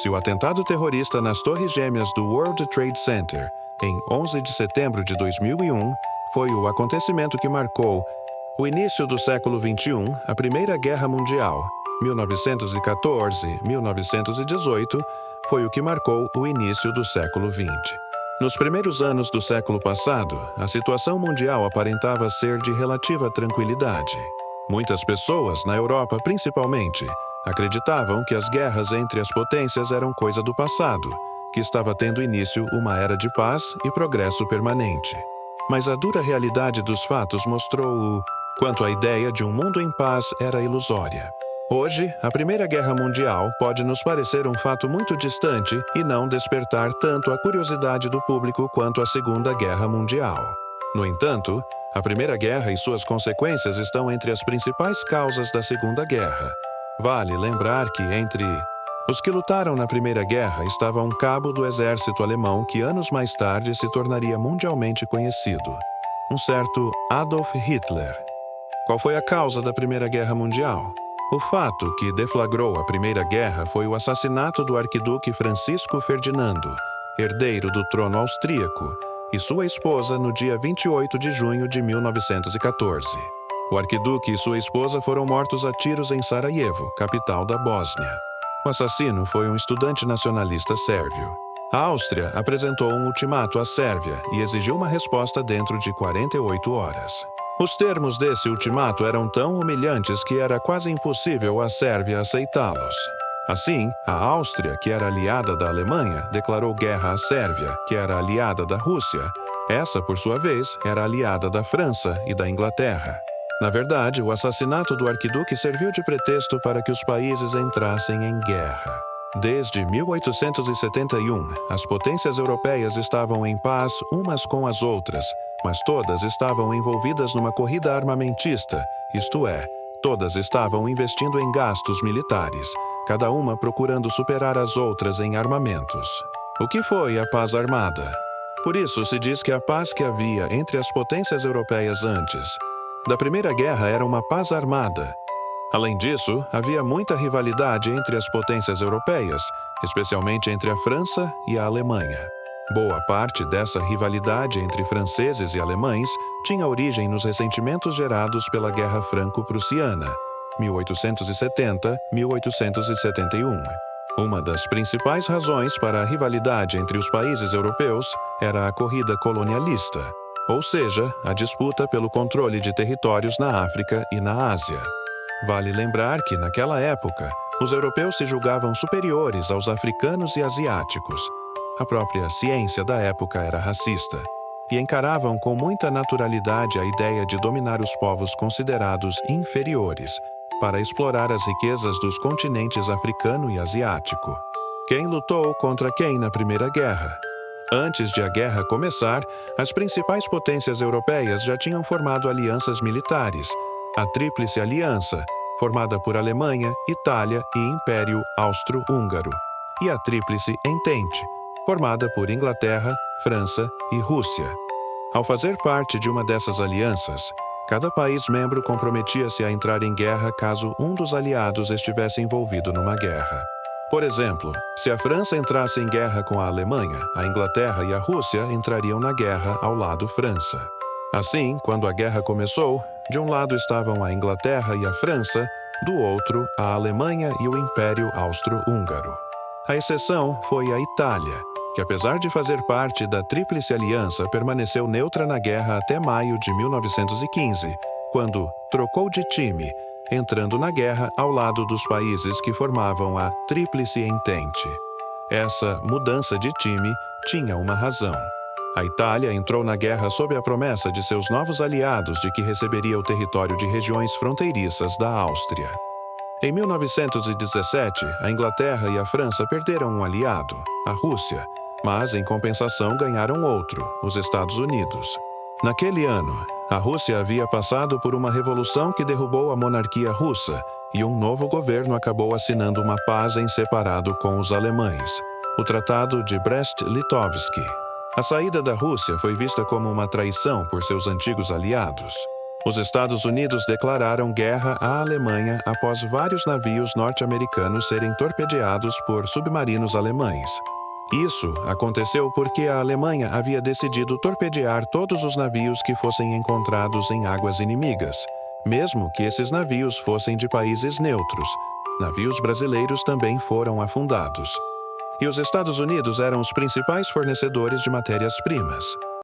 Se o atentado terrorista nas Torres Gêmeas do World Trade Center, em 11 de setembro de 2001, foi o acontecimento que marcou o início do século XXI, a Primeira Guerra Mundial, 1914-1918, foi o que marcou o início do século XX. Nos primeiros anos do século passado, a situação mundial aparentava ser de relativa tranquilidade. Muitas pessoas, na Europa principalmente, acreditavam que as guerras entre as potências eram coisa do passado, que estava tendo início uma era de paz e progresso permanente. Mas a dura realidade dos fatos mostrou o quanto a ideia de um mundo em paz era ilusória. Hoje, a Primeira Guerra Mundial pode nos parecer um fato muito distante e não despertar tanto a curiosidade do público quanto a Segunda Guerra Mundial. No entanto, a Primeira Guerra e suas consequências estão entre as principais causas da Segunda Guerra. Vale lembrar que entre os que lutaram na Primeira Guerra estava um cabo do exército alemão que anos mais tarde se tornaria mundialmente conhecido, um certo Adolf Hitler. Qual foi a causa da Primeira Guerra Mundial? O fato que deflagrou a Primeira Guerra foi o assassinato do arquiduque Francisco Ferdinando, herdeiro do trono austríaco, e sua esposa no dia 28 de junho de 1914. O arquiduque e sua esposa foram mortos a tiros em Sarajevo, capital da Bósnia. O assassino foi um estudante nacionalista sérvio. A Áustria apresentou um ultimato à Sérvia e exigiu uma resposta dentro de 48 horas. Os termos desse ultimato eram tão humilhantes que era quase impossível a Sérvia aceitá-los. Assim, a Áustria, que era aliada da Alemanha, declarou guerra à Sérvia, que era aliada da Rússia. Essa, por sua vez, era aliada da França e da Inglaterra. Na verdade, o assassinato do arquiduque serviu de pretexto para que os países entrassem em guerra. Desde 1871, as potências europeias estavam em paz umas com as outras, mas todas estavam envolvidas numa corrida armamentista, isto é, todas estavam investindo em gastos militares, cada uma procurando superar as outras em armamentos. O que foi a paz armada? Por isso se diz que a paz que havia entre as potências europeias antes da Primeira Guerra era uma paz armada. Além disso, havia muita rivalidade entre as potências europeias, especialmente entre a França e a Alemanha. Boa parte dessa rivalidade entre franceses e alemães tinha origem nos ressentimentos gerados pela Guerra Franco-Prussiana, 1870-1871. Uma das principais razões para a rivalidade entre os países europeus era a corrida colonialista, ou seja, a disputa pelo controle de territórios na África e na Ásia. Vale lembrar que, naquela época, os europeus se julgavam superiores aos africanos e asiáticos. A própria ciência da época era racista, e encaravam com muita naturalidade a ideia de dominar os povos considerados inferiores, para explorar as riquezas dos continentes africano e asiático. Quem lutou contra quem na Primeira Guerra? Antes de a guerra começar, as principais potências europeias já tinham formado alianças militares, a Tríplice Aliança, formada por Alemanha, Itália e Império Austro-Húngaro, e a Tríplice Entente, formada por Inglaterra, França e Rússia. Ao fazer parte de uma dessas alianças, cada país membro comprometia-se a entrar em guerra caso um dos aliados estivesse envolvido numa guerra. Por exemplo, se a França entrasse em guerra com a Alemanha, a Inglaterra e a Rússia entrariam na guerra ao lado França. Assim, quando a guerra começou, de um lado estavam a Inglaterra e a França, do outro, a Alemanha e o Império Austro-Húngaro. A exceção foi a Itália, que apesar de fazer parte da Tríplice Aliança, permaneceu neutra na guerra até maio de 1915, quando trocou de time, entrando na guerra ao lado dos países que formavam a Tríplice Entente. Essa mudança de time tinha uma razão. A Itália entrou na guerra sob a promessa de seus novos aliados de que receberia o território de regiões fronteiriças da Áustria. Em 1917, a Inglaterra e a França perderam um aliado, a Rússia, mas em compensação ganharam outro, os Estados Unidos. Naquele ano, a Rússia havia passado por uma revolução que derrubou a monarquia russa e um novo governo acabou assinando uma paz em separado com os alemães, o Tratado de Brest-Litovsk. A saída da Rússia foi vista como uma traição por seus antigos aliados. Os Estados Unidos declararam guerra à Alemanha após vários navios norte-americanos serem torpedeados por submarinos alemães. Isso aconteceu porque a Alemanha havia decidido torpedear todos os navios que fossem encontrados em águas inimigas, mesmo que esses navios fossem de países neutros. Navios brasileiros também foram afundados. E os Estados Unidos eram os principais fornecedores de matérias-primas.